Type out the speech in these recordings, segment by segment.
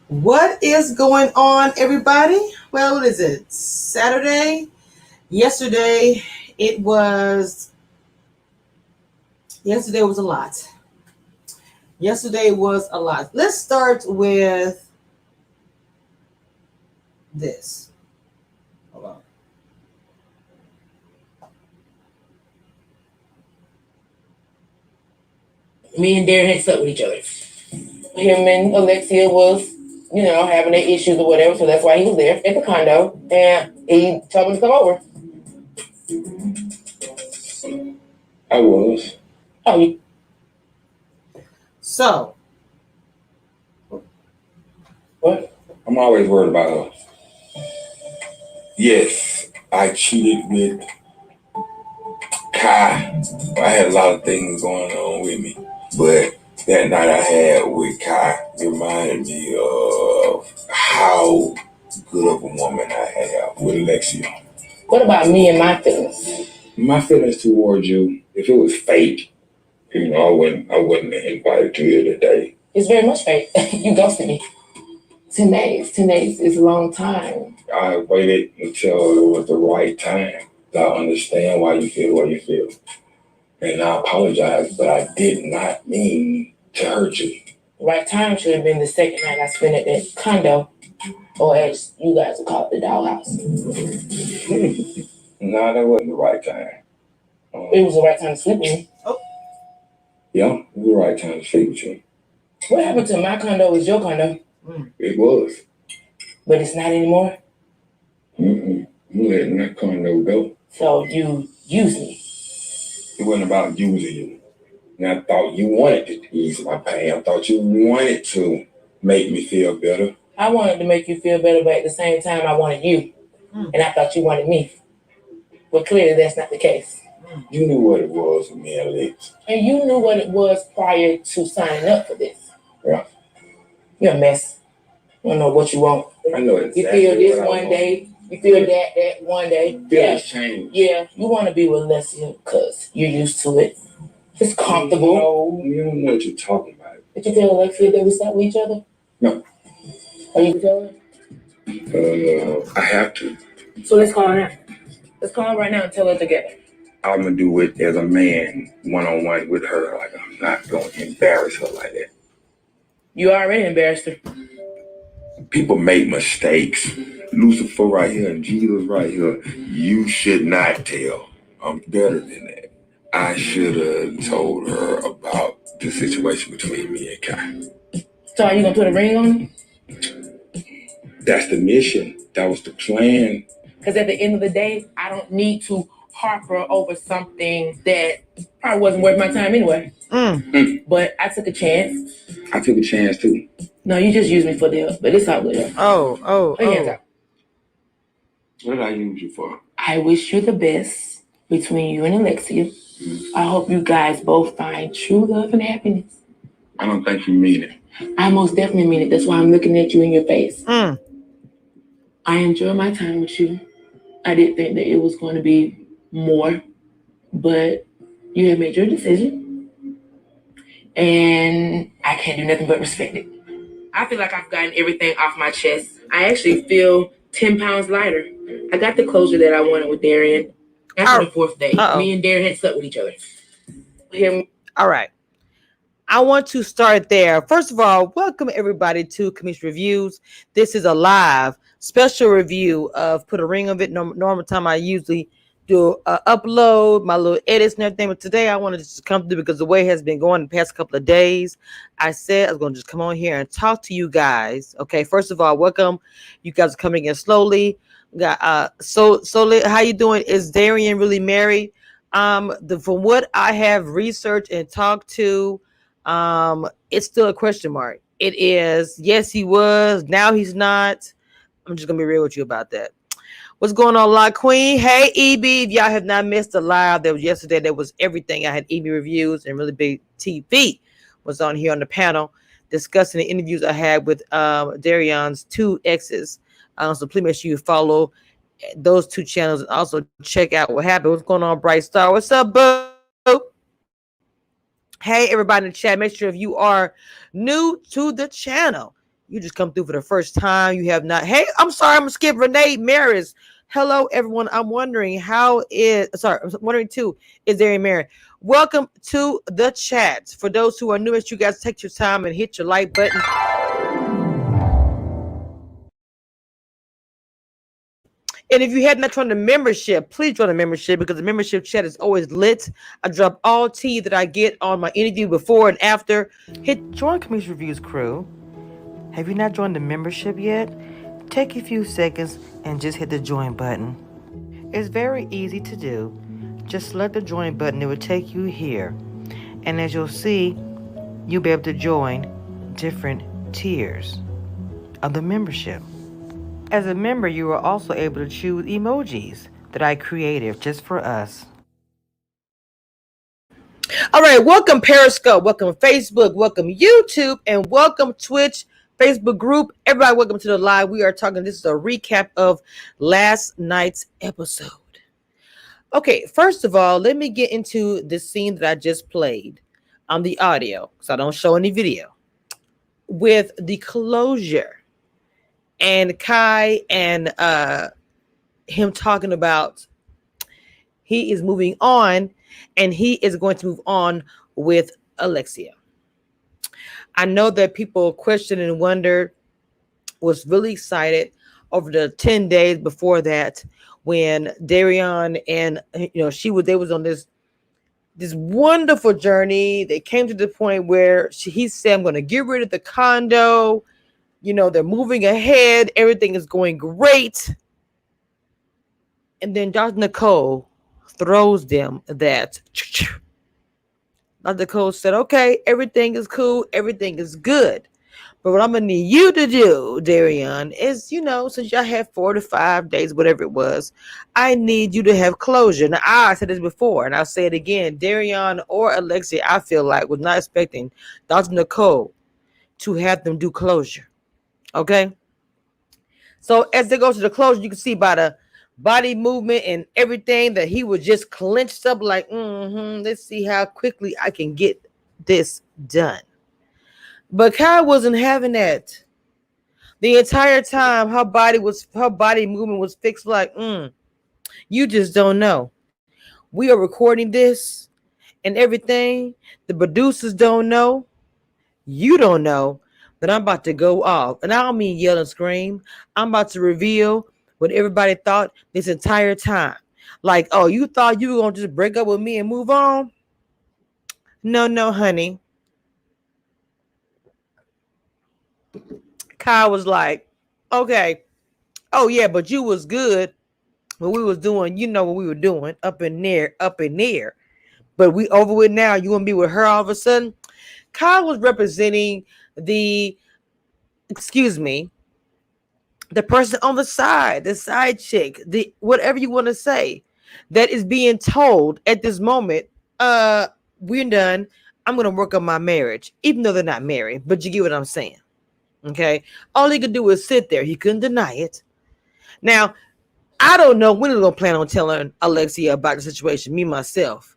What is going on, everybody? Well, what is it? Saturday. Yesterday, it was. Yesterday was a lot. Yesterday was a lot. Let's start with this. Hold on. Me and Darren had slept with each other. Him and Alexia was, having their issues or whatever, so that's why he was there at the condo. And he told me to come over. I was. Oh, So, what? I'm always worried about her. Yes, I cheated with Kai. I had a lot of things going on with me, but that night I had with Kai reminded me of how good of a woman I have with Alexia. What about me and my feelings? My feelings towards you, if it was fake, I wouldn't have invited you here today. It's very much fake. You ghosted me. 10 days. 10 days is a long time. I waited until it was the right time. I understand why you feel what you feel. And I apologize, but I did not mean to hurt you. Right time should have been the second night I spent at that condo, or as you guys would call it, the dollhouse. No, that wasn't the right time. It was the right time to sleep with me. Yeah, it was the right time to sleep with you. What happened to my condo is your condo. It was. But it's not anymore. You letting that condo go. So you used me. It wasn't about using you. And I thought you wanted to ease my pain. I thought you wanted to make me feel better. I wanted to make you feel better, but at the same time, I wanted you. And I thought you wanted me. But clearly, that's not the case. You knew what it was with me and Alex. And you knew what it was prior to signing up for this. Yeah. You're a mess. You don't know what you want. I know exactly. You feel this one day. You feel that one day. Feelings change. Yeah, you want to be with Leslie because you're used to it. It's comfortable. No, you don't know what you're talking about. Did you tell Alexia that we slept with each other? No. Are you telling her? I have to. So let's call her now. Let's call her right now and tell her together. I'm gonna do it as a man, one-on-one with her. Like, I'm not gonna embarrass her like that. You already embarrassed her. People make mistakes. Lucifer right here and Jesus right here. You should not tell. I'm better than that. I should have told her about the situation between me and Kai. So are you gonna put a ring on him? That's the mission. That was the plan. Because at the end of the day, I don't need to harper over something that probably wasn't worth my time anyway. But I took a chance. I took a chance too. No, you just used me for the, but it's all good. oh. What did I use you for? I wish you the best between you and Alexia. I hope you guys both find true love and happiness. I don't think you mean it. I most definitely mean it. That's why I'm looking at you in your face. I enjoy my time with you. I didn't think that it was going to be more, but you have made your decision. And I can't do nothing but respect it. I feel like I've gotten everything off my chest. I actually feel 10 pounds lighter. I got the closure that I wanted with Darion. After the fourth day, me and Darren had slept with each other. All right. I want to start there. First of all, welcome everybody to Commission Reviews. This is a live special review of Put a Ring of It. Normal time I usually do upload my little edits and everything, but today I wanted to just come through because the way it has been going the past couple of days. I said I was going to just come on here and talk to you guys. Okay, first of all, welcome. You guys are coming in slowly. Got so how you doing? Is Darion really married? From what I have researched and talked to, it's still a question mark. It is, yes, he was, now he's not. I'm just gonna be real with you about that. What's going on, La Queen? Hey, EB, if y'all have not missed the live that was yesterday, that was everything. I had EB reviews and Really Big TV was on here on the panel discussing the interviews I had with Darion's two exes. So please make sure you follow those two channels and also check out what happened. What's going on, Bright Star? What's up, boo? Hey, everybody in the chat, make sure if you are new to the channel, You just come through for the first time. You have not. Hey, I'm sorry. I'm gonna skip Renee Maris. Hello, everyone. I'm wondering how is. Sorry, I'm wondering too. Is there a Mary? Welcome to the chat. For those who are new, you guys take your time and hit your like button. And if you had not joined the membership, please join the membership because the membership chat is always lit. I drop all tea that I get on my interview before and after. Hit join Community Reviews crew. Have you not joined the membership yet? Take a few seconds and just hit the join button. It's very easy to do. Just select the join button, it will take you here. And as you'll see, you'll be able to join different tiers of the membership. As a member, you are also able to choose emojis that I created just for us. All right, welcome Periscope, welcome Facebook, welcome YouTube, and welcome Twitch, Facebook group. Everybody, welcome to the live. We are talking, this is a recap of last night's episode. Okay, first of all, let me get into the scene that I just played on the audio, because I don't show any video, with the closure and Kai and him talking about he is moving on and he is going to move on with Alexia. I know that people questioned and wondered, was really excited over the 10 days before that when Darion and they was on this wonderful journey. They came to the point where he said, I'm going to get rid of the condo. They're moving ahead. Everything is going great. And then Dr. Nicole throws them that. Dr. Nicole said, okay, everything is cool. Everything is good. But what I'm going to need you to do, Darion, is, since y'all had 4 to 5 days, whatever it was, I need you to have closure. Now, I said this before, and I'll say it again. Darion or Alexia, I feel like, was not expecting Dr. Nicole to have them do closure. Okay? So as they go to the closure, you can see by the body movement and everything that he was just clenched up like, let's see how quickly I can get this done. But Kai wasn't having that. The entire time her body movement was fixed like, you just don't know. We are recording this and everything. The producers don't know. You don't know that I'm about to go off. And I don't mean yell and scream. I'm about to reveal what everybody thought this entire time. Like, oh, you thought you were going to just break up with me and move on? No, honey. Kyle was like, okay. Oh, yeah, but you was good when we was doing, what we were doing up in there. But we over with now. You want to be with her all of a sudden? Kyle was representing the person on the side chick, the whatever you want to say, that is being told at this moment, we're done. I'm going to work on my marriage, even though they're not married. But you get what I'm saying. Okay. All he could do was sit there. He couldn't deny it. Now, I don't know when he's going to plan on telling Alexia about the situation, me, myself.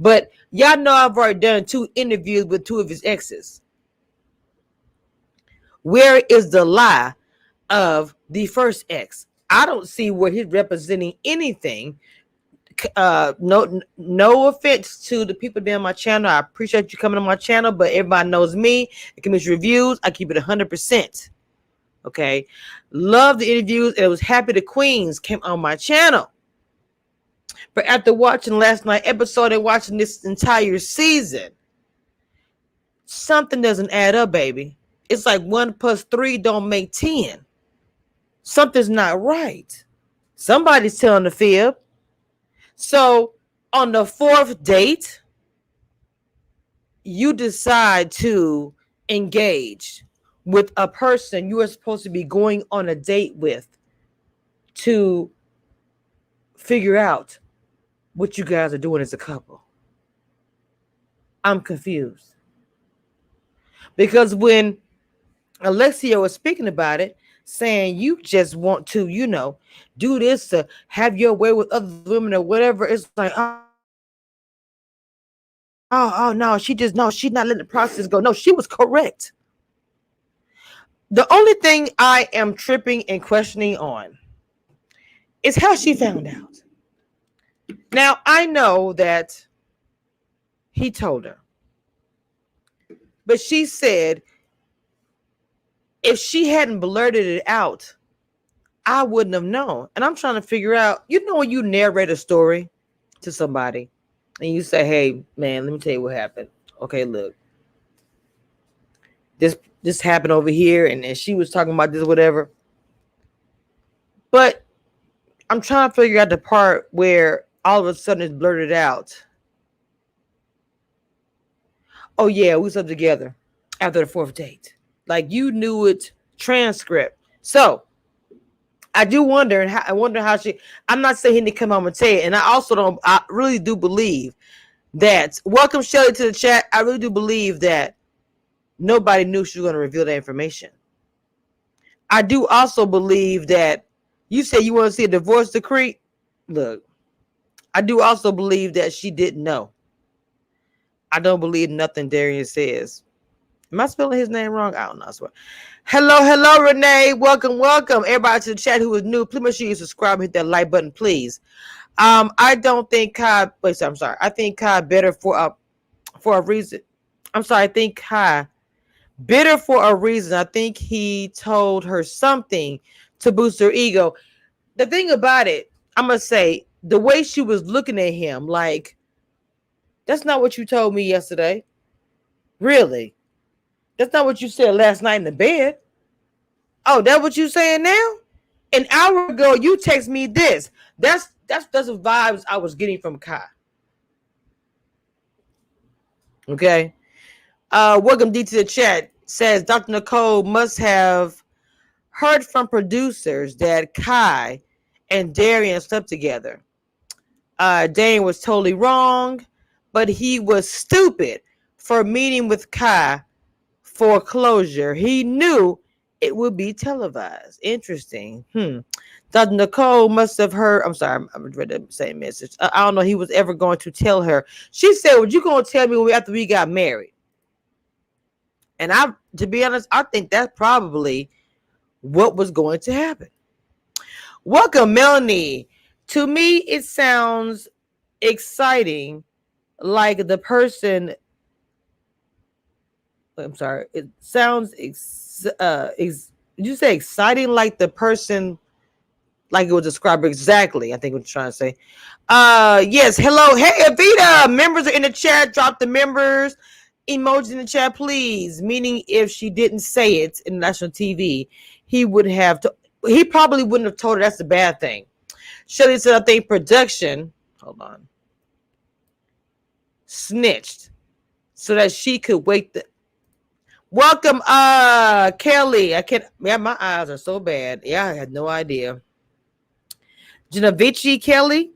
But y'all know I've already done 2 interviews with 2 of his exes. Where is the lie of the first ex? I don't see where he's representing anything. No offense to the people there on my channel. I appreciate you coming on my channel, but everybody knows me. Community reviews, I keep it 100%. Okay, love the interviews, and I was happy the queens came on my channel. But after watching last night's episode and watching this entire season, something doesn't add up, baby. It's like 1 + 3 don't make 10. Something's not right. Somebody's telling the fib. So on the 4th date, you decide to engage with a person you are supposed to be going on a date with to figure out what you guys are doing as a couple. I'm confused. Because when Alexia was speaking about it, saying you just want to, do this to have your way with other women or whatever, it's like, oh no, she's not letting the process go. No, she was correct. The only thing I am tripping and questioning on is how she found out. Now, I know that he told her, but she said if she hadn't blurted it out, I wouldn't have known. And I'm trying to figure out, when you narrate a story to somebody and you say, hey, man, let me tell you what happened. Okay, look, this happened over here, and she was talking about this, whatever. But I'm trying to figure out the part where all of a sudden it's blurted out. Oh, yeah, we slept together after the fourth date. Like you knew it transcript. So I do wonder, and I wonder how she. I'm not saying to come home and say it, and I also don't. I really do believe that. Welcome Shelly to the chat. I really do believe that nobody knew she was going to reveal that information. I do also believe that you said you want to see a divorce decree. Look, I do also believe that she didn't know. I don't believe nothing Darion says. Am I spelling his name wrong? I don't know. I swear. Hello, Renee. Welcome. Everybody to the chat who is new. Please make sure you subscribe and hit that like button, please. I don't think Kai. Wait, I'm sorry. I think Kai better for a reason. I'm sorry. I think Kai bitter for a reason. I think he told her something to boost her ego. The thing about it, I'm gonna say the way she was looking at him, like that's not what you told me yesterday. Really? That's not what you said last night in the bed. Oh, that's what you saying now? An hour ago, you text me this. That's the vibes I was getting from Kai. Okay. Welcome D to the chat. Says Dr. Nicole must have heard from producers that Kai and Darion slept together. Darion was totally wrong, but he was stupid for meeting with Kai for closure. He knew it would be televised. Interesting. Dr. Nicole must have heard. I'm sorry, I'm read the same message. I don't know. He was ever going to tell her. She said, "What you gonna tell me after we got married?" And to be honest, I think that's probably what was going to happen. Welcome, Melanie. To me, it sounds exciting, like the person. I'm sorry. It sounds did you say exciting, like the person, like it was described exactly? I think what you're trying to say. Yes. Hello. Hey, Avita. Members are in the chat. Drop the members emoji in the chat, please. Meaning, if she didn't say it in national TV, he would have. He probably wouldn't have told her. That's the bad thing. Shelly said, I think production. Hold on. Snitched so that she could wake the. Welcome, Kelly. I can't. Yeah, my eyes are so bad. Yeah, I had no idea. Genevici Kelly.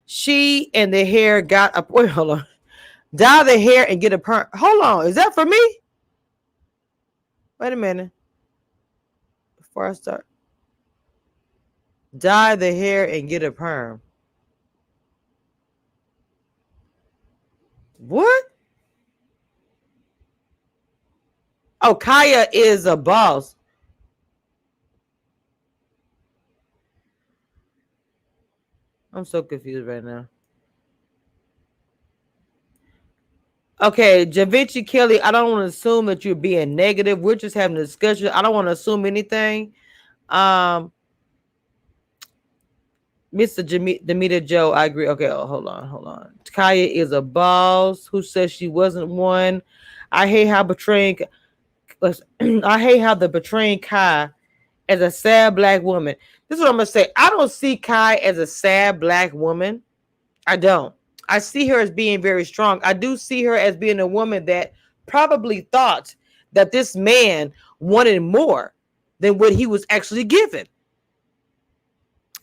She and the hair got up. Wait, hold on. Dye the hair and get a perm. Hold on. Is that for me? Wait a minute. Before I start. Dye the hair and get a perm. What? Oh, Kaya is a boss. I'm so confused right now. Okay, Javinci Kelly, I don't want to assume that you're being negative. We're just having a discussion. I don't want to assume anything. Mr. Demita Joe, I agree. Okay, hold on. Kaya is a boss who says she wasn't one. I hate how betraying. I hate how the betraying Kai as a sad black woman. This is what I'm gonna say. I don't see Kai as a sad black woman. I don't. I see her as being very strong. I do see her as being a woman that probably thought that this man wanted more than what he was actually given.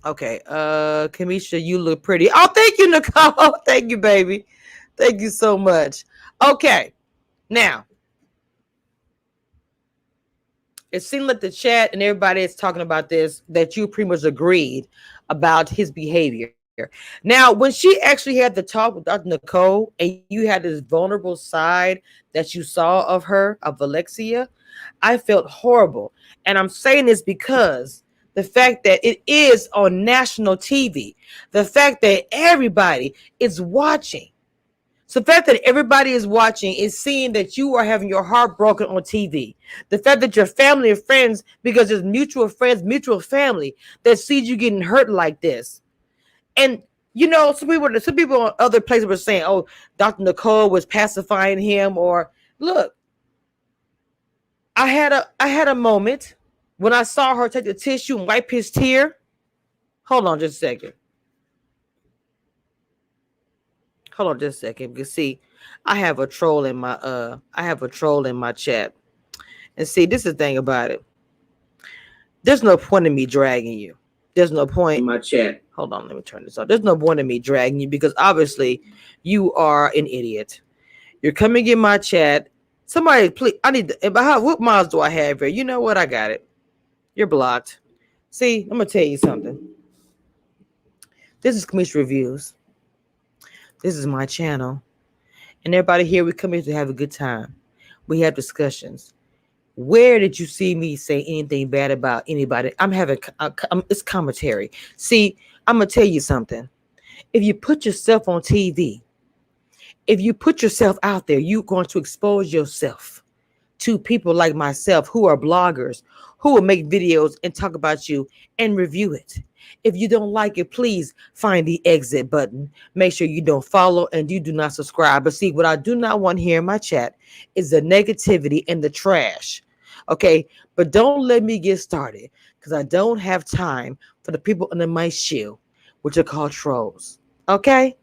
Okay, Kamisha, you look pretty. Oh, thank you, Nicole. Thank you, baby. Thank you so much. Okay, now it seemed like the chat and everybody is talking about this, that you pretty much agreed about his behavior. Now, when she actually had the talk with Dr. Nicole and you had this vulnerable side that you saw of her, of Alexia, I felt horrible. And I'm saying this because the fact that it is on national TV, the fact that everybody is watching. So the fact that everybody is watching is seeing that you are having your heart broken on TV. The fact that your family and friends, because there's mutual friends, mutual family, that sees you getting hurt like this. And you know, some people on other places were saying, "Oh, Dr. Nicole was pacifying him." Or look, I had a moment when I saw her take the tissue and wipe his tear. Hold on just a second. Hold on just a second. Because see, I have a troll in my chat. And see, this is the thing about it. There's no point in me dragging you. There's no point in my chat. Hold on, let me turn this off. There's no point in me dragging you because obviously you are an idiot. You're coming in my chat. Somebody, please, I need to, what miles do I have here? You know what? I got it. You're blocked. See, I'm going to tell you something. This is Kamish Reviews. This is my channel. And everybody here, we come here to have a good time. We have discussions. Where did you see me say anything bad about anybody? It's commentary. See, I'm going to tell you something. If you put yourself on TV, if you put yourself out there, you're going to expose yourself to people like myself who are bloggers, who will make videos and talk about you and review it. If you don't like it, please find the exit button. Make sure you don't follow and you do not subscribe. But see, what I do not want here in my chat is the negativity and the trash. Okay, but don't let me get started because I don't have time for the people under my shield, which are called trolls. Okay?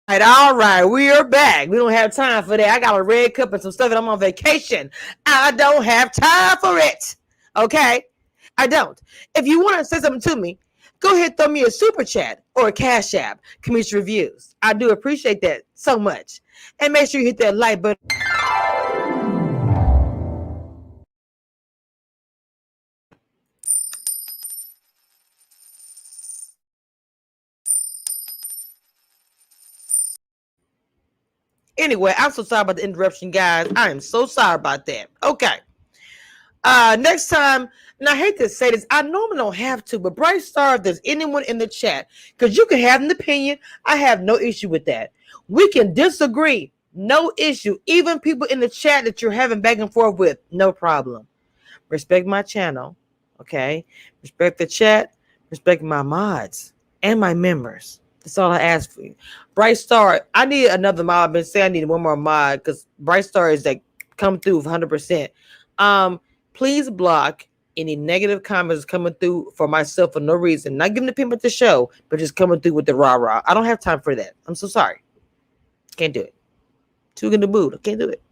All right, we are back. We don't have time for that. I got a red cup and some stuff, and I'm on vacation. I don't have time for it. Okay? I don't. If you want to say something to me, go ahead, throw me a super chat or a cash app, Kamish Reviews. I do appreciate that so much. And make sure you hit that like button. Anyway, I'm so sorry about the interruption, guys. I am so sorry about that. Okay. Next time, and I hate to say this, I normally don't have to, but Bright Star, if there's anyone in the chat, because you can have an opinion, I have no issue with that. We can disagree, no issue. Even people in the chat that you're having back and forth with, no problem. Respect my channel, okay? Respect the chat, respect my mods and my members. That's all I ask for you. Bright Star, I need another mod. I've been saying I need one more mod because Bright Star is like come through 100%. Please block any negative comments coming through for myself for no reason. Not giving the people at the show, but just coming through with the rah-rah. I don't have time for that. I'm so sorry. Can't do it. Too in the mood. I can't do it.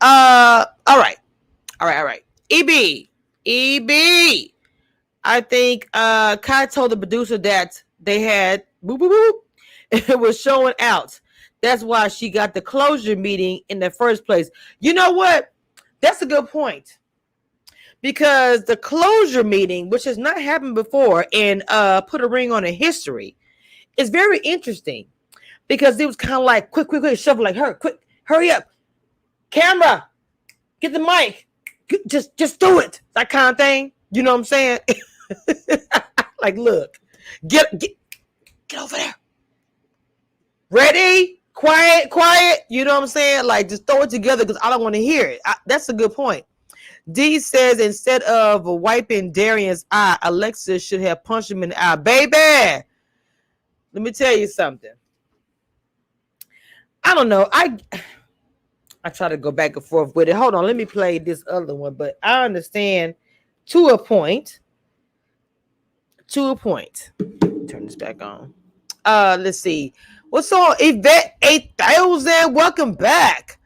All right. EB. I think Kai told the producer that they had it was showing out. That's why she got the closure meeting in the first place. You know what? That's a good point. Because the closure meeting, which has not happened before and put a ring on a history, is very interesting. Because it was kind of like quick, shuffle, like her, quick, hurry up. Camera, get the mic. Just do it. That kind of thing. You know what I'm saying? Like, look, get over there. Ready? Quiet. You know what I'm saying? Like, just throw it together because I don't want to hear it. That's a good point. D says instead of wiping Darion's eye, Alexia should have punched him in the eye. Baby, let me tell you something. I don't know. I try to go back and forth with it. Hold on, let me play this other one. But I understand to a point. Turn this back on. Let's see. What's on? Yvette 8000. Welcome back.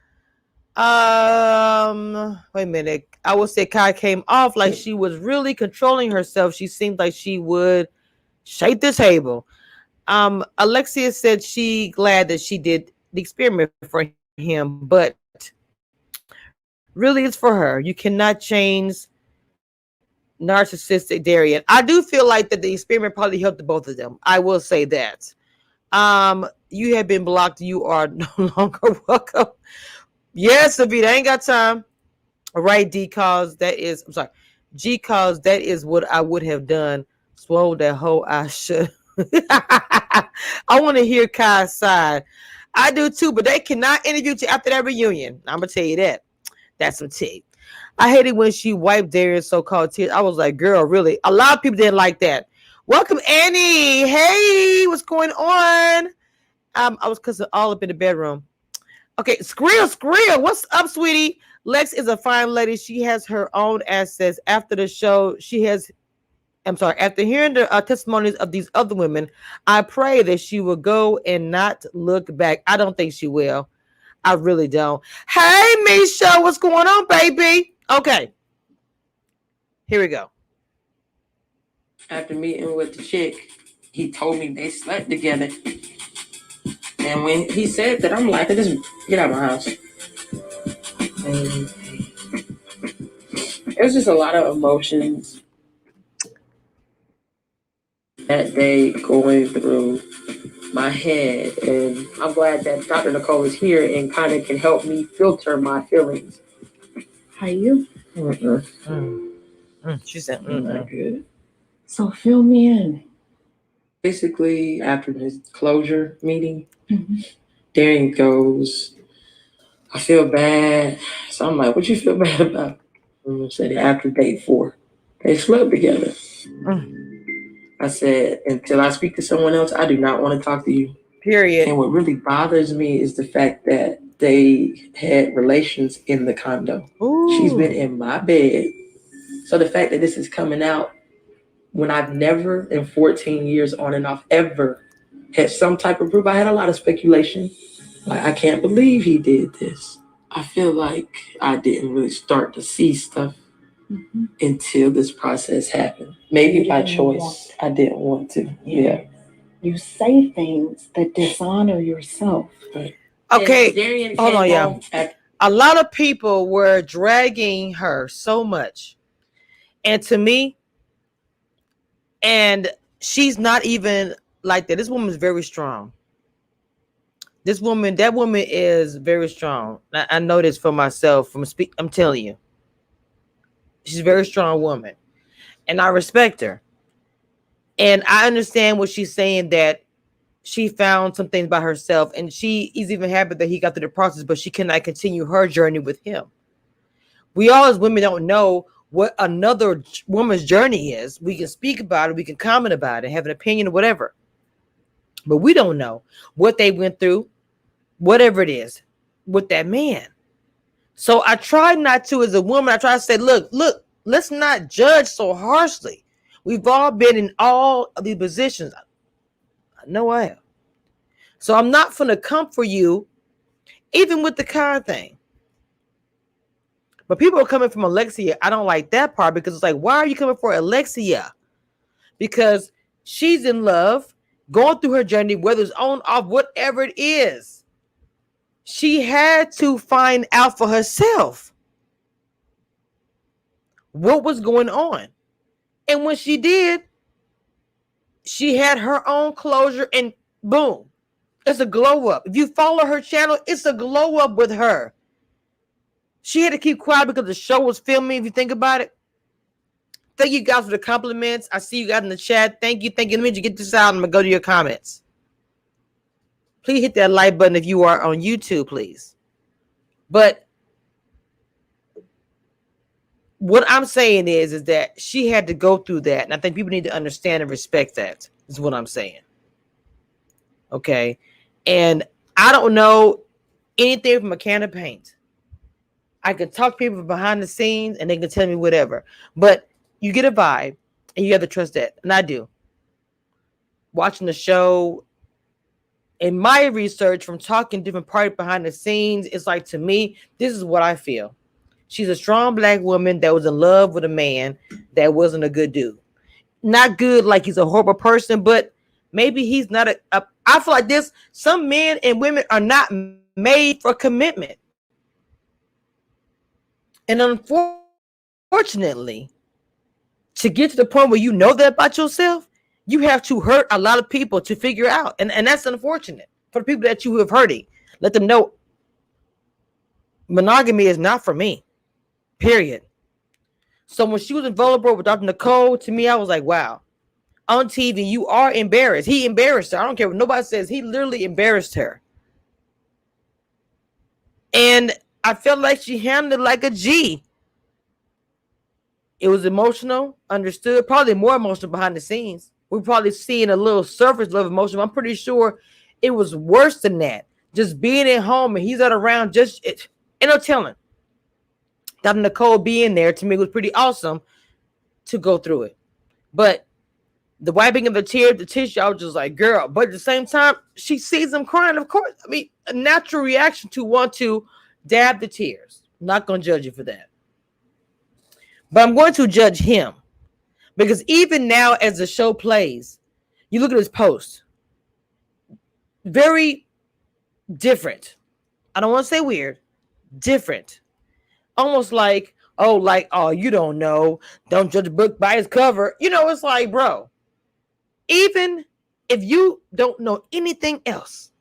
Wait a minute. I would say Kai came off like she was really controlling herself. She seemed like she would shake the table. Alexia said she glad that she did the experiment for him, but really it's for her. You cannot change narcissistic Darian. I do feel like that the experiment probably helped the both of them. I will say that. You have been blocked. You are no longer welcome. Yes, Avita, I ain't got time. Right, D cause that is I'm sorry. G cause that is what I would have done. Swole that hoe I should. I want to hear Kai's side. I do too, but they cannot interview you after that reunion. I'm gonna tell you that. That's some tea. I hated when she wiped Darian's so-called tears. I was like, girl, really? A lot of people didn't like that. Welcome, Annie. Hey, what's going on? I was cussing all up in the bedroom. Okay, Skrill, what's up, sweetie? Lex is a fine lady. She has her own assets. After the show, after hearing the testimonies of these other women, I pray that she will go and not look back. I don't think she will. I really don't. Hey, Misha, what's going on, baby? Okay, here we go. After meeting with the chick, he told me they slept together. And when he said that, I'm like, just get out of my house. And it was just a lot of emotions that day going through my head. And I'm glad that Dr. Nicole is here and kind of can help me filter my feelings. How you? She said, Not good. So fill me in. Basically, after this closure meeting, Darian goes, I feel bad. So I'm like, what you feel bad about? I said, after date 4, they slept together. I said, until I speak to someone else, I do not want to talk to you. Period. And what really bothers me is the fact that they had relations in the condo. Ooh. She's been in my bed. So the fact that this is coming out when I've never in 14 years on and off ever had some type of proof. I had a lot of speculation. Like, I can't believe he did this. I feel like I didn't really start to see stuff until this process happened. Maybe by choice. I didn't want to. Yeah. You say things that dishonor yourself. Okay, hold on, y'all. A lot of people were dragging her so much. And to me, and she's not even like that. This woman is very strong. That woman is very strong. I know this for myself. I'm telling you, she's a very strong woman, and I respect her. And I understand what she's saying, that she found some things by herself, and she is even happy that he got through the process, but she cannot continue her journey with him. We all as women don't know what another woman's journey is. We can speak about it, we can comment about it, have an opinion or whatever, but we don't know what they went through, whatever it is, with that man. So I try not to, as a woman, I try to say, look, let's not judge so harshly. We've all been in all of these positions. I know I have. So I'm not going to come for you, even with the car thing. But people are coming from Alexia. I don't like that part, because it's like, why are you coming for Alexia? Because she's in love, going through her journey, whether it's on, off, whatever it is. She had to find out for herself what was going on. And when she did, she had her own closure, and boom, it's a glow up. If you follow her channel, it's a glow up with her. She had to keep quiet because the show was filming, if you think about it. Thank you guys for the compliments. I see you guys in the chat. Thank you. Let me just get this out. I'm going to go to your comments. Please hit that like button if you are on YouTube, please. But what I'm saying is that she had to go through that. And I think people need to understand and respect that, is what I'm saying. Okay. And I don't know anything from a can of paint. I can talk to people behind the scenes and they can tell me whatever. But you get a vibe and you have to trust that. And I do. Watching the show, in my research from talking to different parties behind the scenes, it's like, to me, this is what I feel. She's a strong black woman that was in love with a man that wasn't a good dude. Not good like he's a horrible person, but maybe he's not I feel like this. Some men and women are not made for commitment, and unfortunately, to get to the point where you know that about yourself, you have to hurt a lot of people to figure out, and that's unfortunate for the people that you have hurting. Let them know monogamy is not for me. Period. So when she was vulnerable with Dr. Nicole, to me, I was like, wow. On TV, you are embarrassed. He embarrassed her. I don't care what nobody says. He literally embarrassed her. And I felt like she handled it like a G. It was emotional, understood, probably more emotional behind the scenes. We're probably seeing a little surface level emotion. I'm pretty sure it was worse than that. Just being at home and he's not around, just it, and no telling. Dr. Nicole being there to me was pretty awesome to go through it. But the wiping of the tears, the tissue, I was just like, girl. But at the same time, she sees him crying. Of course, I mean, a natural reaction to want to dab the tears. I'm not going to judge you for that. But I'm going to judge him. Because even now, as the show plays, you look at his post. Very different. I don't want to say weird. Different. Almost like, oh, you don't know. Don't judge a book by its cover. It's like, bro, even if you don't know anything else,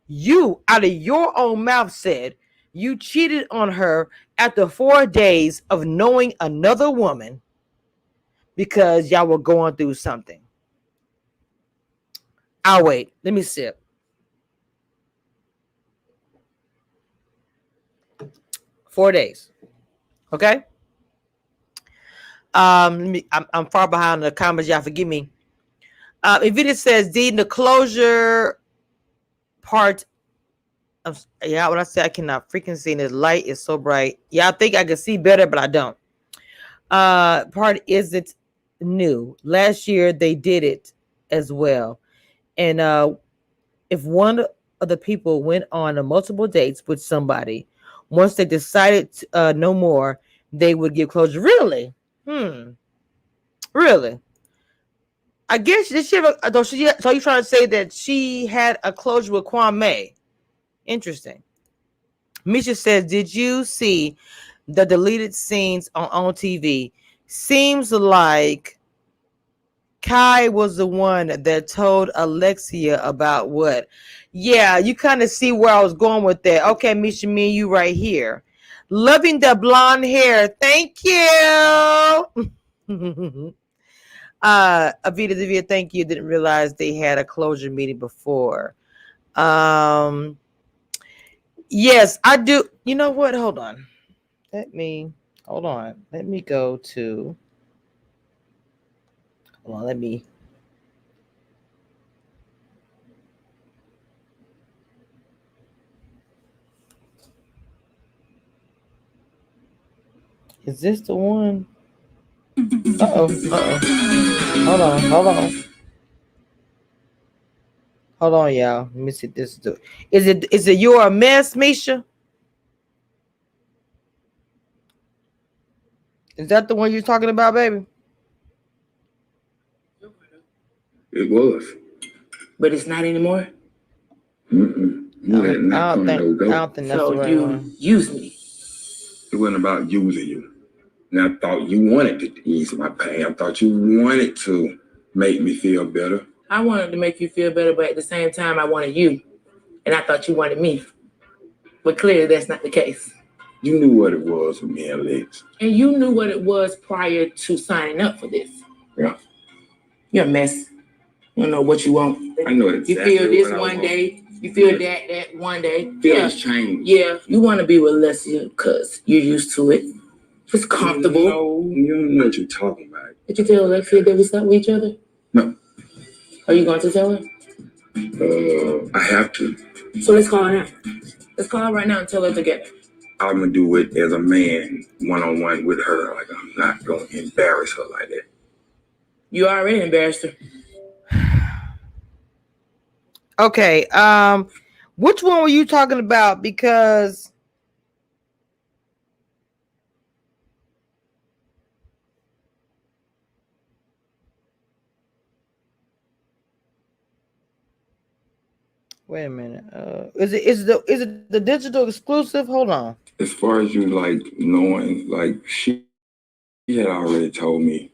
you out of your own mouth said you cheated on her after 4 days of knowing another woman because y'all were going through something. I'll wait. Let me sip. 4 days. Okay. I'm far behind the comments. Y'all forgive me. Evita says the closure part. Yeah, when I say I cannot freaking see, this light is so bright. Yeah, I think I can see better, but I don't. Part isn't new. Last year they did it as well, and if one of the people went on a multiple dates with somebody, once they decided no more, they would give closure. Really? Really? I guess did she ever? So you trying to say that she had a closure with Kwame? Interesting. Misha says, "Did you see the deleted scenes on TV? Seems like Kai was the one that told Alexia about what? Yeah, you kind of see where I was going with that. Okay, Misha, me and you right here. Loving the blonde hair. Thank you." Avita, thank you. Didn't realize they had a closure meeting before. Yes, I do. You know what? Hold on. Hold on. Let me go to. Hold on. Let me. Is this the one? Hold on. Hold on, y'all. Let me see this. Is it You're a Mess, Misha? Is that the one you're talking about, baby? It was. But it's not anymore. You had not on no go. I don't think that's the right one. Use me. It wasn't about using you. And I thought you wanted to ease my pain. I thought you wanted to make me feel better. I wanted to make you feel better, but at the same time, I wanted you. And I thought you wanted me. But clearly, that's not the case. You knew what it was with me and Lex. And you knew what it was prior to signing up for this. Yeah. You're a mess. You don't know what you want. I know exactly. You feel this one day. You feel that one day. Feelings change. Yeah. You want to be with Alexia because you're used to it. It's comfortable. No, you don't know what you're talking about. Did you tell Alexia that we slept with each other? No. Are you going to tell her? I have to. So let's call her now. Let's call her right now and tell her together. I'm gonna do it as a man, one-on-one with her. Like, I'm not gonna embarrass her like that. You already embarrassed her. Okay. Which one were you talking about? Because Wait a minute. Is it the digital exclusive? Hold on. As far as you like knowing, like she had already told me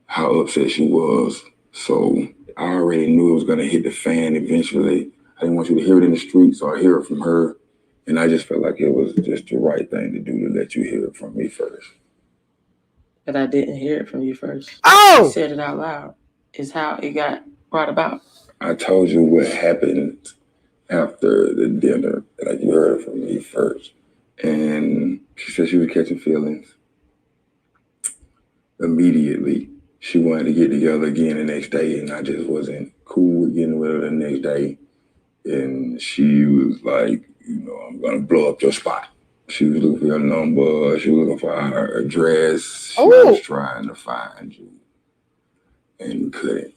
how upset she was, so I already knew it was gonna hit the fan eventually. I didn't want you to hear it in the streets or hear it from her, and I just felt like it was just the right thing to do to let you hear it from me first. But I didn't hear it from you first. Oh! You said it out loud. Is how it got brought about. I told you what happened after the dinner. Like you heard it from me first. And she said she was catching feelings. Immediately, she wanted to get together again the next day, and I just wasn't cool with getting with her the next day. And she was like, I'm gonna blow up your spot. She was looking for your number. She was looking for her address. She was trying to find you and couldn't.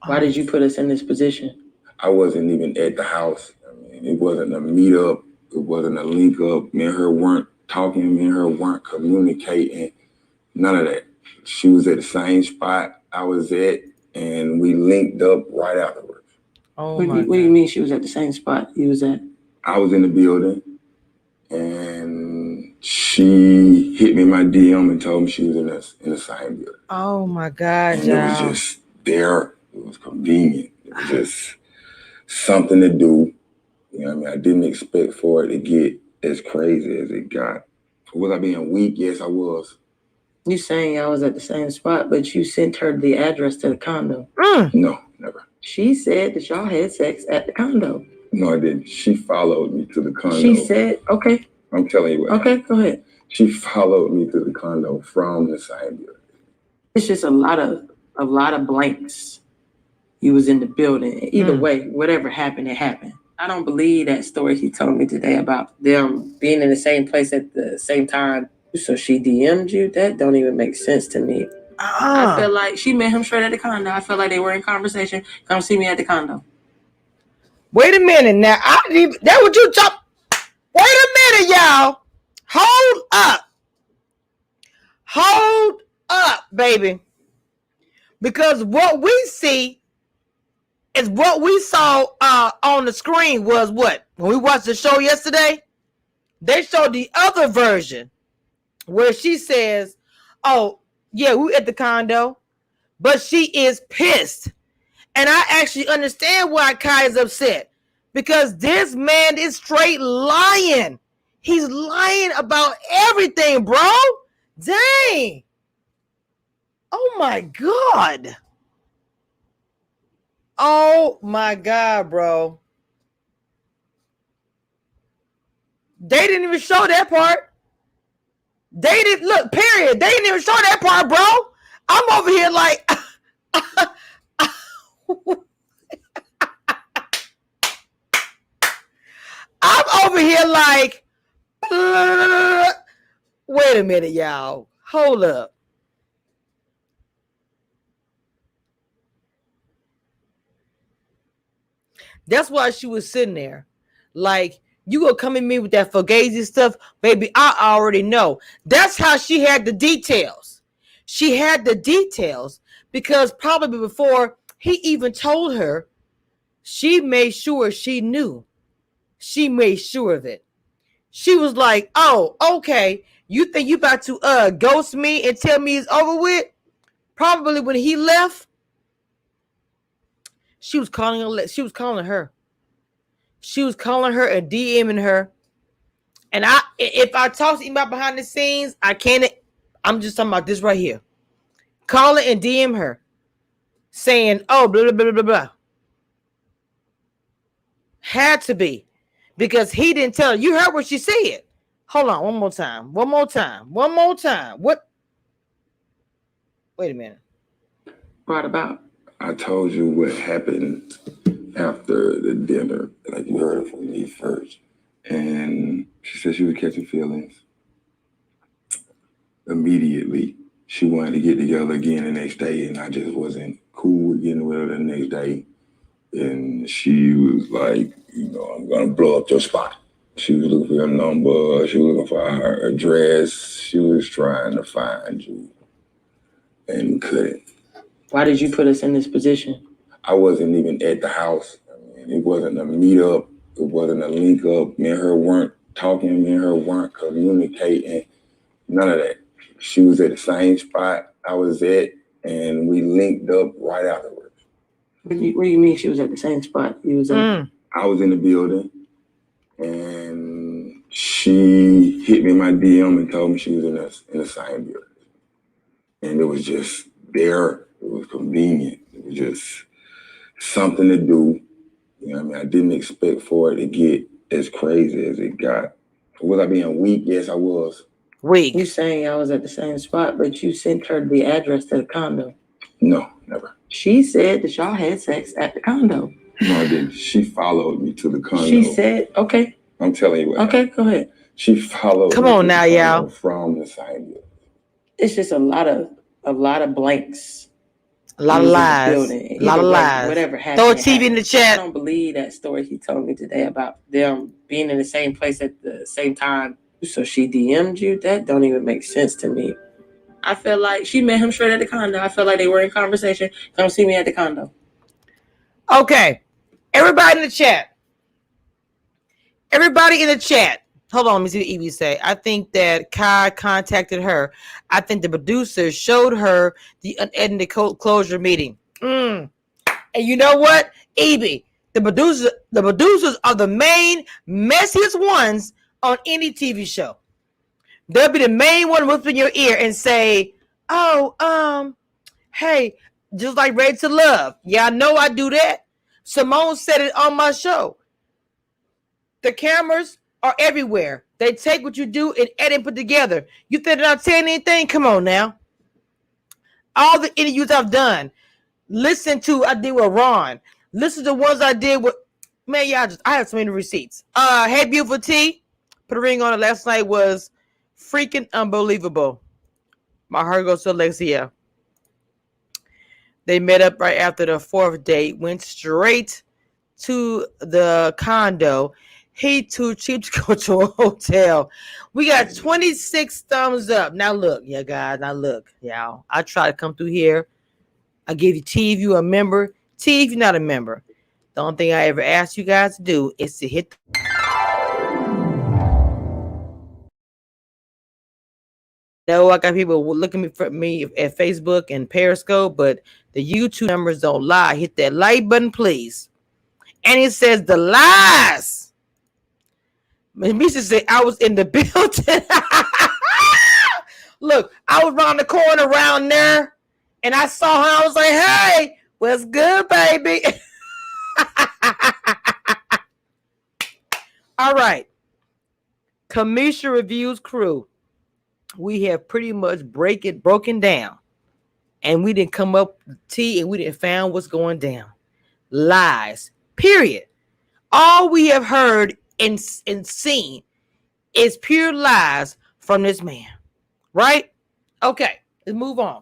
Why did you put us in this position? I wasn't even at the house. I mean, it wasn't a meetup. It wasn't a link up. Me and her weren't talking. Me and her weren't communicating. None of that. She was at the same spot I was at, and we linked up right afterwards. What do you mean she was at the same spot you was at? I was in the building, and she hit me in my DM and told me she was in the same building. Oh my God, and it was just there. It was convenient. It was just something to do. You know what I mean? I didn't expect for it to get as crazy as it got. Was I being weak? Yes, I was. You saying I was at the same spot, but you sent her the address to the condo. No, never. She said that y'all had sex at the condo. No, I didn't. She followed me to the condo. She said, okay. I'm telling you what. Okay, go ahead. She followed me to the condo from the same building. It's just a lot of blanks. You was in the building. Either way, whatever happened, it happened. I don't believe that story she told me today about them being in the same place at the same time. So she DM'd you? That don't even make sense to me. I feel like she met him straight at the condo. I feel like they were in conversation. Come see me at the condo. Wait a minute now. That what you talk. Wait a minute, y'all. Hold up. Hold up, baby. Because what we see is what we saw on the screen was what? When we watched the show yesterday, they showed the other version where she says, oh, yeah, we at the condo, but she is pissed. And I actually understand why Kai is upset. Because this man is straight lying. He's lying about everything, bro. Dang. Oh, my God. Oh, my God, bro. They didn't even show that part. They didn't look, period. They didn't even show that part, bro. I'm over here like I'm over here like wait a minute, y'all. Hold up. That's why she was sitting there. Like, you gonna come at me with that fugazi stuff? Baby, I already know. That's how she had the details. She had the details because probably before he even told her, she made sure she knew. She made sure of it. She was like, oh, okay. You think you about to ghost me and tell me it's over with? Probably when he left, she was calling her. She was calling her. She was calling her and DMing her. And if I talk to you about behind the scenes, I can't. I'm just talking about this right here. Call it and DM her, saying, "Oh, blah blah blah blah blah." Had to be, because he didn't tell her. You heard what she said. Hold on, one more time. One more time. One more time. What? Wait a minute. What about? I told you what happened after the dinner. Like you heard it from me first. And she said she was catching feelings. Immediately, she wanted to get together again the next day, and I just wasn't cool with getting with her the next day. And she was like, I'm gonna blow up your spot. She was looking for your number. She was looking for her address. She was trying to find you and couldn't. Why did you put us in this position? I wasn't even at the house. I mean, It wasn't a meetup. It wasn't a link up. Me and her weren't talking. Me and her weren't communicating. None of that. She was at the same spot I was at, and we linked up right afterwards. What do you mean she was at the same spot you was at? I was in the building, and she hit me in my DM and told me she was in the same building. And it was just there. It was convenient. It was just something to do. You know what I mean? I didn't expect for it to get as crazy as it got. Was I being weak? Yes, I was. Weak. You saying I was at the same spot, but you sent her the address to the condo. No, never. She said that y'all had sex at the condo. No, I didn't. She followed me to the condo. She said, okay. I'm telling you what. Okay, go ahead. She followed Come me on to now, the condo y'all. from the same building. It's just a lot of blanks. A lot of lies. A lot of lies. Whatever happened. Throw a TV in the chat. I don't believe that story he told me today about them being in the same place at the same time. So she DM'd you? That don't even make sense to me. I feel like she met him straight at the condo. I feel like they were in conversation. Come see me at the condo. Okay. Everybody in the chat. Everybody in the chat. Hold on, let me see what Evie say. I think that Kai contacted her. I think the producer showed her the unedited closure meeting. And you know what, Evie, the producers are the main messiest ones on any TV show. They'll be the main one whisper in your ear and say, "Oh, hey, just like Ready to Love. Yeah, I know I do that. Simone said it on my show. The cameras are everywhere. They take what you do and edit and put together. You think they're not saying anything? Come on now. All the interviews I've done, I did with Ron. Listen to the ones I did with, man, I have so many receipts. Hey, Beautiful T, put a ring on it last night, was freaking unbelievable. My heart goes to Alexia. They met up right after the fourth date, went straight to the condo. He too cheap to go to a hotel. We got 26 thumbs up. Now look, yeah, guys. Now look, y'all. I try to come through here. I give you T if you're a member. T if you're not a member. The only thing I ever ask you guys to do is to hit No, I got people looking for me at Facebook and Periscope, but the YouTube numbers don't lie. Hit that like button, please. And it says the lies. Misha said I was in the building. Look, I was around the corner around there, and I saw her. I was like, "Hey, what's good, baby?" All right, Kamisha Reviews crew. We have pretty much broken down, and we didn't come up with tea, and we didn't find what's going down. Lies. Period. All we have heard and seen is pure lies from this man. Right? Okay, let's move on.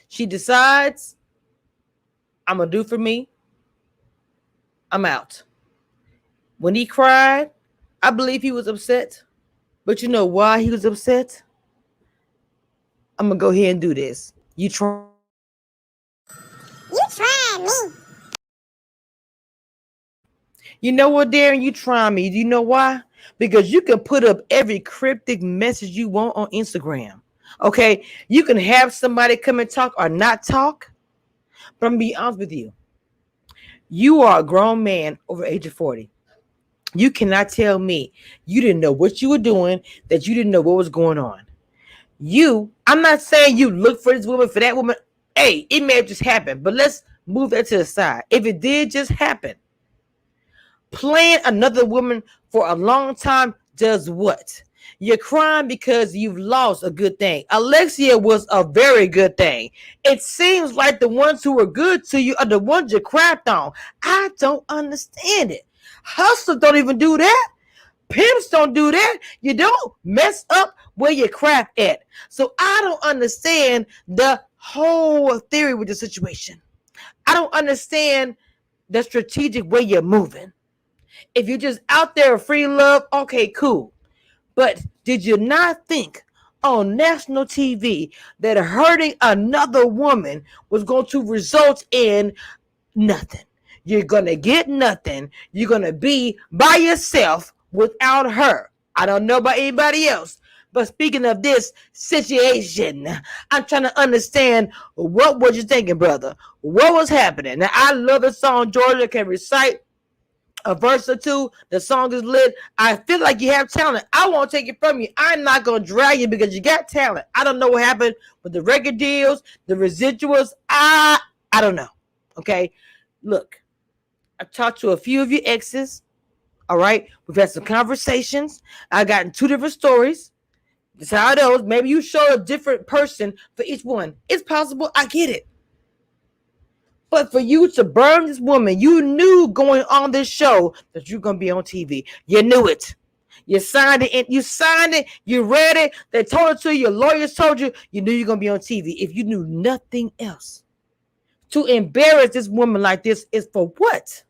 She decides, I'm going to do for me. I'm out. When he cried, I believe he was upset. But you know why he was upset? I'm going to go ahead and do this. You try me. You know what, Darren? You try me. Do you know why? Because you can put up every cryptic message you want on Instagram. Okay? You can have somebody come and talk or not talk. But I'm going to be honest with you. You are a grown man over age of 40. You cannot tell me you didn't know what you were doing, that you didn't know what was going on. I'm not saying you look for this woman, for that woman. Hey, it may have just happened, but let's move that to the side. If it did just happen, playing another woman for a long time does what? You're crying because you've lost a good thing. Alexia was a very good thing. It seems like the ones who were good to you are the ones you crapped on. I don't understand it. Hustlers don't even do that. Pimps don't do that. You don't mess up where you crap at. So I don't understand the whole theory with the situation. I don't understand the strategic way you're moving. If you're just out there free love, okay, cool. But did you not think on national TV that hurting another woman was going to result in nothing? You're going to get nothing. You're going to be by yourself without her. I don't know about anybody else. But speaking of this situation, I'm trying to understand, what was you thinking, brother? What was happening? Now, I love the song. Georgia can recite a verse or two. The song is lit. I feel like you have talent. I won't take it from you. I'm not going to drag you because you got talent. I don't know what happened with the record deals, the residuals. I don't know. Okay. Look, I talked to a few of your exes. All right. We've had some conversations. I gotten two different stories. That's how it is. Maybe you show a different person for each one. It's possible. I get it. But for you to burn this woman, you knew going on this show that you're going to be on TV. You knew it. You signed it. You signed it. You read it. They told it to you. Your lawyers told you. You knew you're going to be on TV. If you knew nothing else, to embarrass this woman like this is for what?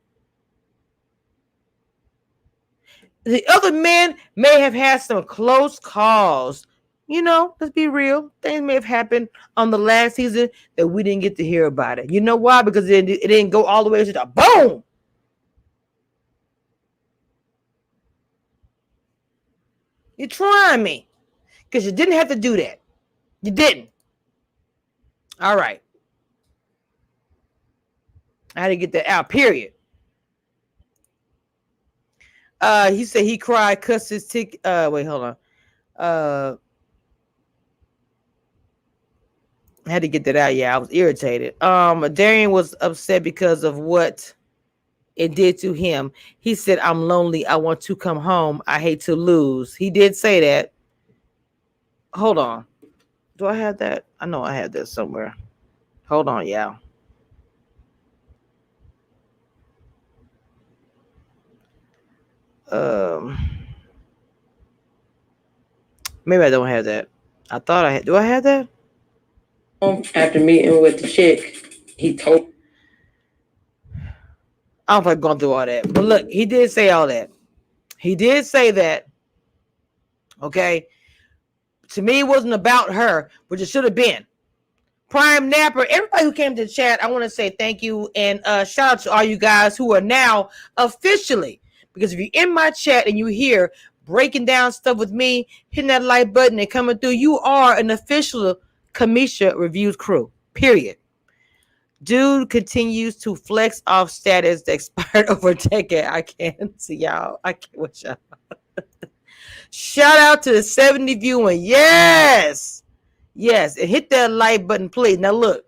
The other men may have had some close calls. Let's be real. Things may have happened on the last season that we didn't get to hear about it. You know why? Because it didn't go all the way to the boom. You're trying me. Because you didn't have to do that. You didn't. All right. I had to get that out, period. He said he cried, cussed his tick. Wait, hold on. I had to get that out. Yeah, I was irritated. Darion was upset because of what it did to him. He said, I'm lonely. I want to come home. I hate to lose. He did say that. Hold on. Do I have that? I know I have that somewhere. Hold on, y'all. Maybe I don't have that. I thought I had. Do I have that? After meeting with the chick, he told. I don't know if I've gone through all that. But look, he did say all that. He did say that. Okay. To me, it wasn't about her, which it should have been. Prime Napper, everybody who came to the chat, I want to say thank you. And shout out to all you guys who are now officially, because if you're in my chat and you hear breaking down stuff with me, hitting that like button and coming through, you are an official Kamisha Reviews crew, period. Dude continues to flex off status that expired over a decade. I can't see y'all. I can't wish y'all. Shout out to the 70 viewing. Yes. Yes. And hit that like button, please. Now look.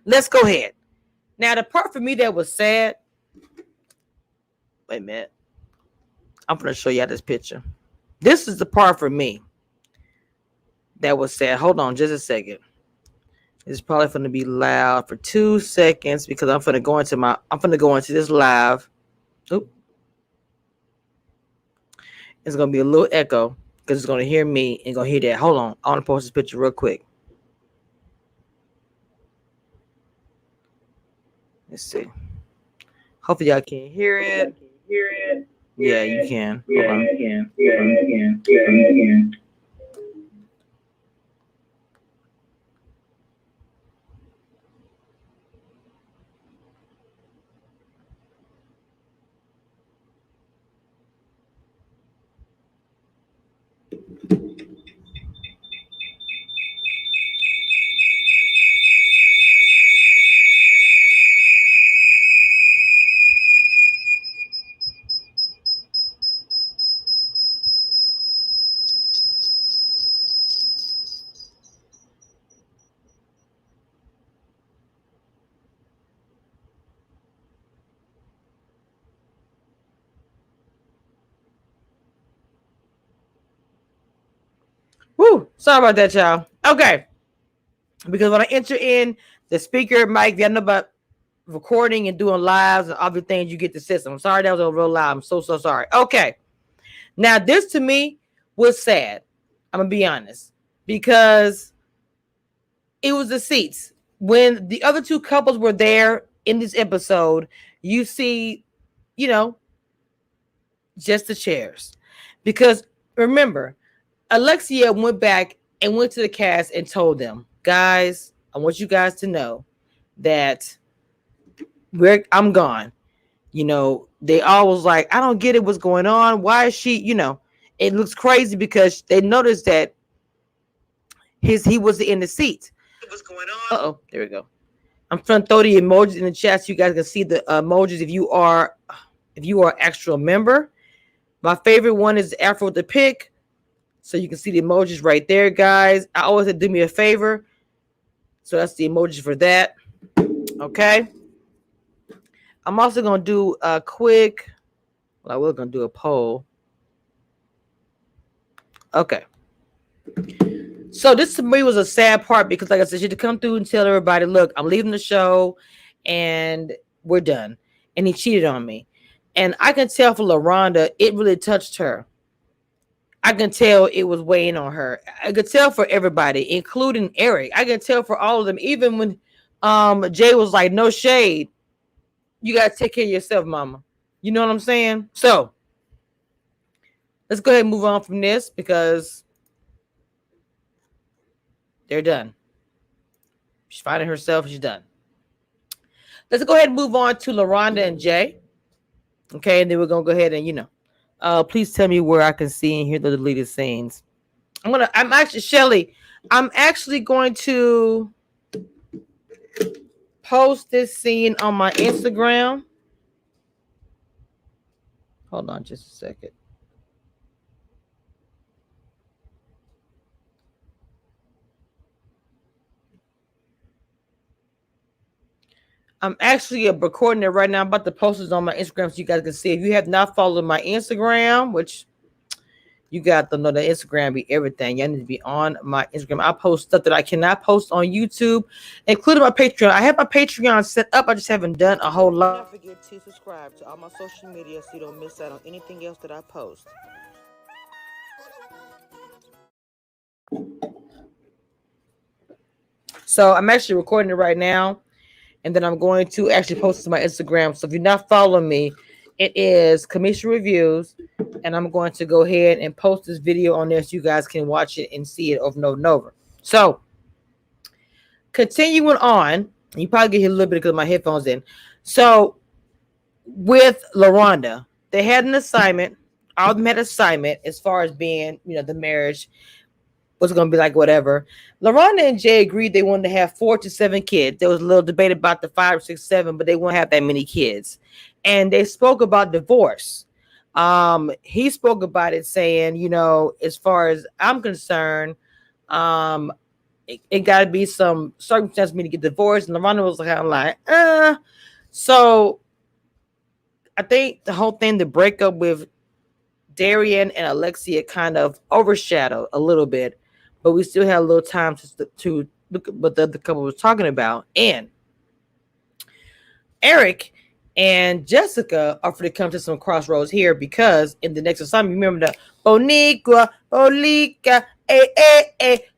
Let's go ahead. Now the part for me that was sad. Wait a minute. I'm going to show y'all this picture. This is the part for me that was sad. Hold on just a second. It's probably going to be loud for 2 seconds because I'm going to go into this live. Oop. It's going to be a little echo because it's going to hear me and going to hear that. Hold on. I want to post this picture real quick. Let's see. Hopefully y'all can hear it. Yeah, you can. Hold on. You can. Woo! Sorry about that, y'all. Okay. Because when I enter in the speaker mic, if y'all know about recording and doing lives and other things, you get the system. I'm sorry that was a real loud. I'm so sorry. Okay. Now, this to me was sad. I'm going to be honest. Because it was the seats. When the other two couples were there in this episode, you see, just the chairs. Because remember, Alexia went back and went to the cast and told them, guys, I want you guys to know that I'm gone. They always like, I don't get it. What's going on? Why is she? It looks crazy because they noticed that he was in the seat. What's going on? Oh, there we go. I'm trying to throw the emojis in the chat so you guys can see the emojis if you are extra member. My favorite one is Afro with the pick. So you can see the emojis right there, guys. I always say do me a favor. So that's the emojis for that. Okay. I'm also going to do a quick, well, we're going to do a poll. Okay. So this to me was a sad part because, like I said, she had to come through and tell everybody, look, I'm leaving the show and we're done. And he cheated on me. And I can tell for LaRonda, it really touched her. I can tell it was weighing on her. I could tell for everybody, including Eric. I can tell for all of them. Even when Jay was like, no shade. You got to take care of yourself, mama. You know what I'm saying? So let's go ahead and move on from this because they're done. She's finding herself. She's done. Let's go ahead and move on to LaRonda and Jay. Okay, and then we're going to go ahead and, please tell me where I can see and hear the deleted scenes. I'm actually going to post this scene on my Instagram. Hold on just a second. I'm actually recording it right now. I'm about to post this on my Instagram so you guys can see. If you have not followed my Instagram, which you got to know that Instagram be everything. Y'all need to be on my Instagram. I post stuff that I cannot post on YouTube, including my Patreon. I have my Patreon set up. I just haven't done a whole lot. Don't forget to subscribe to all my social media so you don't miss out on anything else that I post. So I'm actually recording it right now, and then I'm going to actually post it to my Instagram. So if you're not following me, it is Kamisha Reviews, and I'm going to go ahead and post this video on there so you guys can watch it and see it over and over. So continuing on, you probably get hit a little bit because my headphones in. So with LaRonda, they had an assignment. All of them had an assignment as far as being, the marriage was going to be like whatever. LaRonda and Jay agreed they wanted to have 4 to 7 kids. There was a little debate about the 5, 6, 7, but they won't have that many kids. And they spoke about divorce. He spoke about it saying, as far as I'm concerned, it got to be some circumstance for me to get divorced. And LaRonda was kind of like, So I think the whole thing, the breakup with Darion and Alexia kind of overshadowed a little bit, but we still had a little time to look at what the other couple was talking about. And Eric and Jessica offered to come to some crossroads here because in the next assignment, remember the Boniqua, Bolica,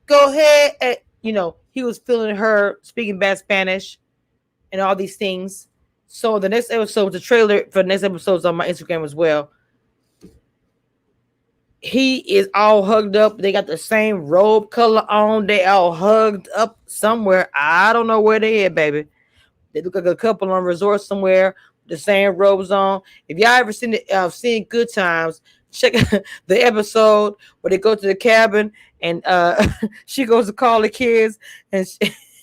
go ahead. He was feeling her speaking bad Spanish and all these things. So the next episode, the trailer for the next episode is on my Instagram as well. He is all hugged up. They got the same robe color on. They all hugged up somewhere. I don't know where they at, baby. They look like a couple on a resort somewhere. The same robes on. If y'all ever seen Good Times, check the episode where they go to the cabin and she goes to call the kids and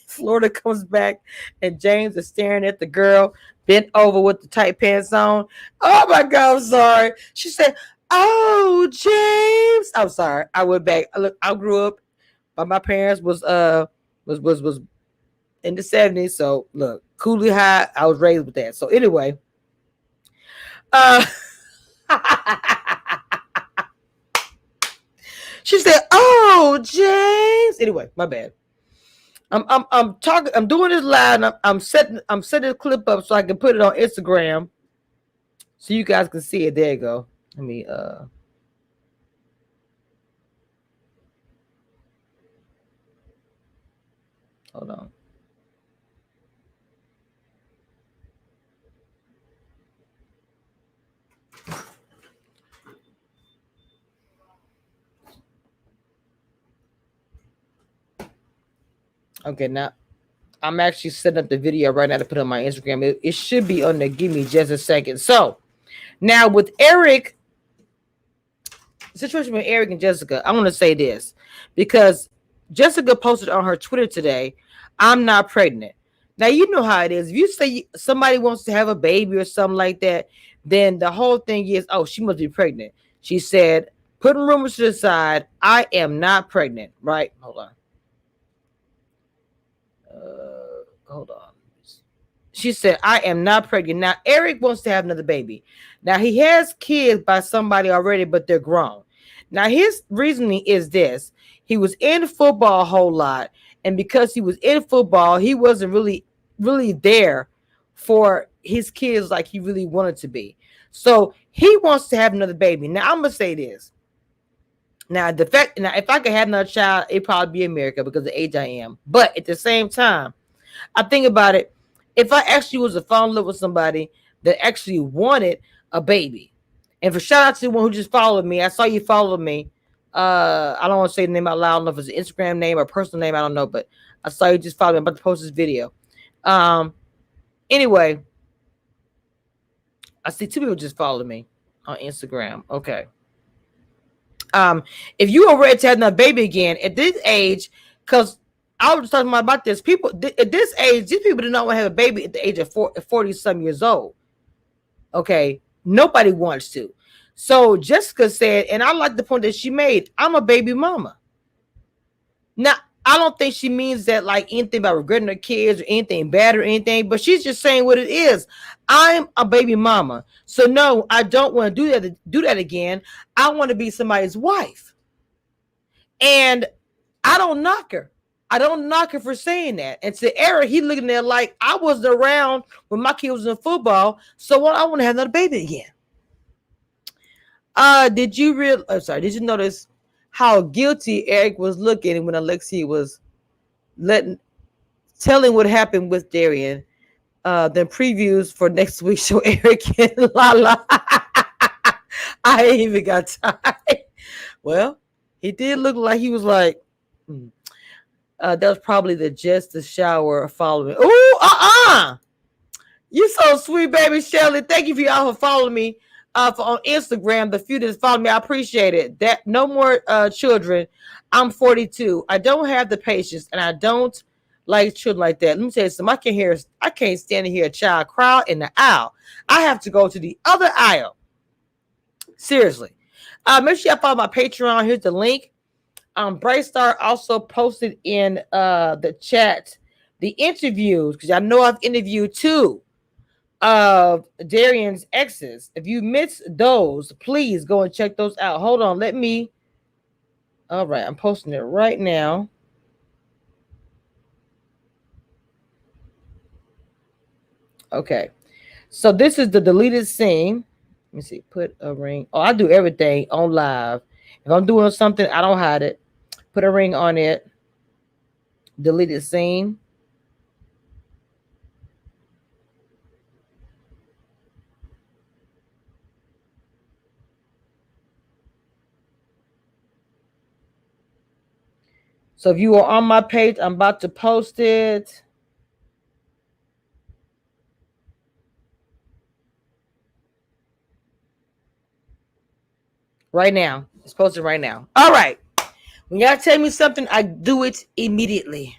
Florida comes back and James is staring at the girl bent over with the tight pants on. Oh my God, I'm sorry. She said, "Oh, James." I'm sorry. I went back. I grew up, but my parents was in the 70s. So look, Cooley High, I was raised with that. So anyway, she said, "Oh, James." Anyway, my bad. I'm talking. I'm doing this live. And I'm setting the clip up so I can put it on Instagram, so you guys can see it. There you go. Let me hold on. Okay, now I'm actually setting up the video right now to put on my Instagram. It should be on there. Give me just a second. So now with Eric, situation with Eric and Jessica, I want to say this because Jessica posted on her Twitter today, "I'm not pregnant." Now you know how it is. If you say somebody wants to have a baby or something like that, then the whole thing is, oh, she must be pregnant. She said, putting rumors to the side, I am not pregnant. Right? Hold on. Hold on. She said, I am not pregnant. Now, Eric wants to have another baby. Now, he has kids by somebody already, but they're grown. Now, his reasoning is this. He was in football a whole lot. And because he was in football, he wasn't really there for his kids like he really wanted to be. So he wants to have another baby. Now, I'm going to say this. Now, if I could have another child, it'd probably be America because of the age I am. But at the same time, I think about it. If I actually was to fall in love with somebody that actually wanted a baby, and for shout out to the one who just followed me, I saw you follow me. I don't want to say the name out loud. I don't know if it's an Instagram name or a personal name. I don't know, but I saw you just follow me. I'm about to post this video. Anyway, I see 2 people just followed me on Instagram. Okay. If you are ready to have another baby again at this age, because I was talking about this, people at this age, these people do not want to have a baby at the age of 40 some years old. Okay, nobody wants to. So Jessica said, and I like the point that she made, I'm a baby mama. Now, I don't think she means that like anything about regretting her kids or anything bad or anything, but she's just saying what it is. I'm a baby mama. So no, I don't want to do that again. I want to be somebody's wife. And I don't knock her. I don't knock her for saying that. And to Eric, he looking at like, I wasn't around when my kid was in football, so I want to have another baby again. Did you notice how guilty Eric was looking when Alexia was telling what happened with Darion? The previews for next week's show, Eric and Lala. I ain't even got time. Well, he did look like he was like, that was probably the shower following. Ooh, you so sweet, baby Shelly. Thank you for y'all for following me on Instagram. The few that follow me, I appreciate it. That no more children. I'm 42. I don't have the patience, and I don't like children like that. Let me tell you something. I can't stand to hear a child cry in the aisle. I have to go to the other aisle. Seriously. Make sure y'all follow my Patreon. Here's the link. Bright Star also posted in the chat the interviews, because I know I've interviewed 2 of Darion's exes. If you missed those, please go and check those out. Hold on, all right, I'm posting it right now. Okay, so this is the deleted scene. Let me see, put a ring. Oh, I do everything on live. If I'm doing something, I don't hide it. Put a ring on it. Deleted scene. So if you are on my page, I'm about to post it. Right now. It's posted right now. All right. When y'all tell me something, I do it immediately.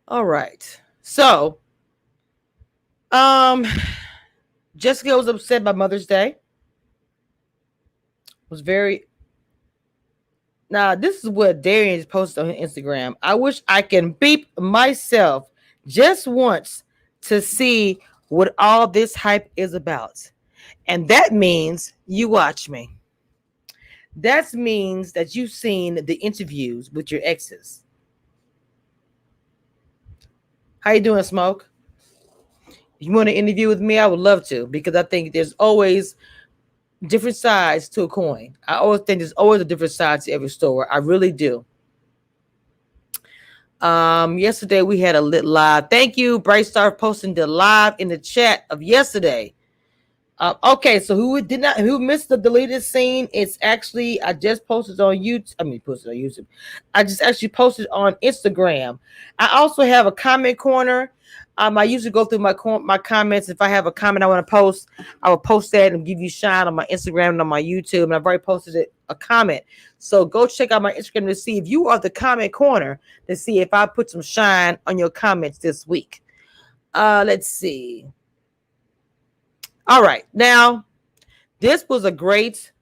All right. So, Jessica was upset by Mother's Day. Now, this is what Darion posted on Instagram. I wish I can beep myself just once to see what all this hype is about. And that means you watch me. That means that you've seen the interviews with your exes. How you doing, Smoke? If you want to interview with me, I would love to, because I think there's always different sides to a coin. I always think there's always a different side to every story. I really do. Yesterday we had a lit live. Thank you, Bright Star, posting the live in the chat of yesterday. Okay, so who missed the deleted scene? It's actually I just posted on YouTube. I mean, posted on YouTube. I just actually posted on Instagram. I also have a comment corner. I usually go through my comments. If I have a comment I want to post, I will post that and give you shine on my Instagram and on my YouTube. And I've already posted a comment. So go check out my Instagram to see if you are the comment corner to see if I put some shine on your comments this week. Let's see. All right, now this was a great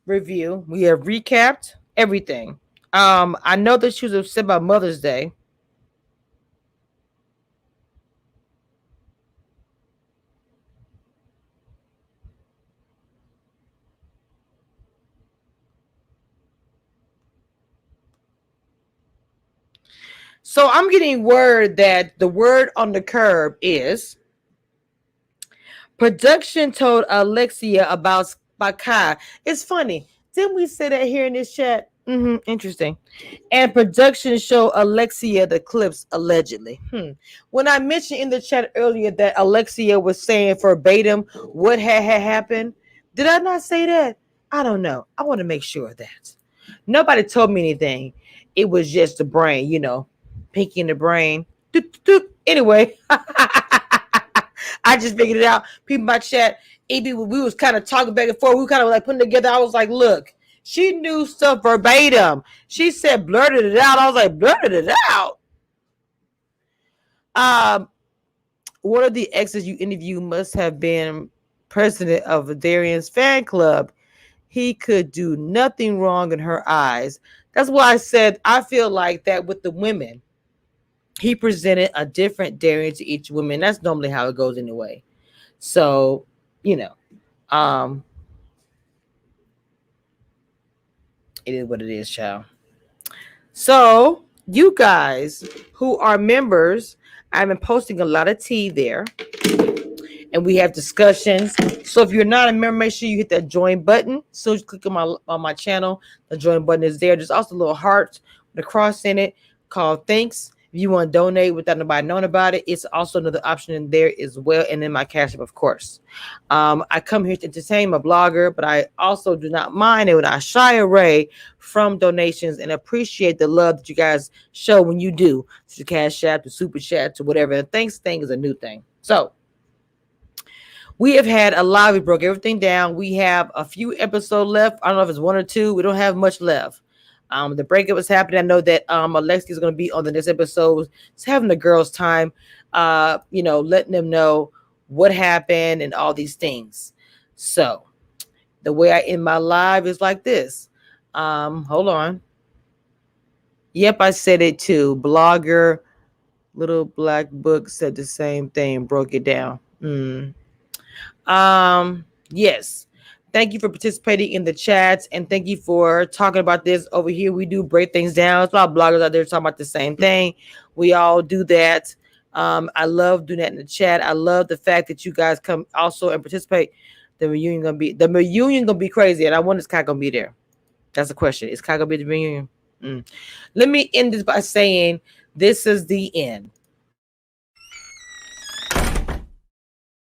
review. We have recapped everything. I know that she was upset about Mother's Day. So I'm getting word that the word on the curb is production told Alexia about Kai. It's funny. Didn't we say that here in this chat? Interesting. And production show Alexia the clips allegedly. When I mentioned in the chat earlier that Alexia was saying verbatim what had happened, did I not say that? I don't know. I want to make sure of that. Nobody told me anything. It was just the brain, pinky in the brain. Doop, doop. Anyway, I just figured it out. People in my chat, we was kind of talking back and forth. We were kind of like putting together. I was like, look, she knew stuff verbatim. She said blurted it out. I was like, blurted it out. One of the exes you interviewed must have been president of Darion's fan club. He could do nothing wrong in her eyes. That's why I said I feel like that with the women. He presented a different Darion to each woman. That's normally how it goes anyway. So, it is what it is, child. So, you guys who are members, I've been posting a lot of tea there. And we have discussions. So if you're not a member, make sure you hit that join button. So you click on my channel. The join button is there. There's also a little heart with a cross in it called thanks. If you want to donate without nobody knowing about it, it's also another option in there as well. And then my Cash App, of course. I come here to entertain, my blogger, but I also do not mind it when I shy away from donations and appreciate the love that you guys show when you do. To the Cash App, the Super Chat, to whatever. The thanks thing is a new thing. So we have had a lot. We broke everything down. We have a few episodes left. I don't know if it's one or two. We don't have much left. The breakup is happening. I know that Alexia is going to be on the next episode. It's having the girls' time, letting them know what happened and all these things. So the way I end my live is like this. Hold on. Yep, I said it too. Blogger, Little Black Book said the same thing, broke it down. Yes. Thank you for participating in the chats and thank you for talking about this over here. We do break things down. It's a lot of bloggers out there talking about the same thing. We all do that. I love doing that in the chat. I love the fact that you guys come also and participate. The reunion gonna be crazy, and I wonder is Kai gonna be there. That's the question. Is Kai gonna be at the reunion? Let me end this by saying this is the end.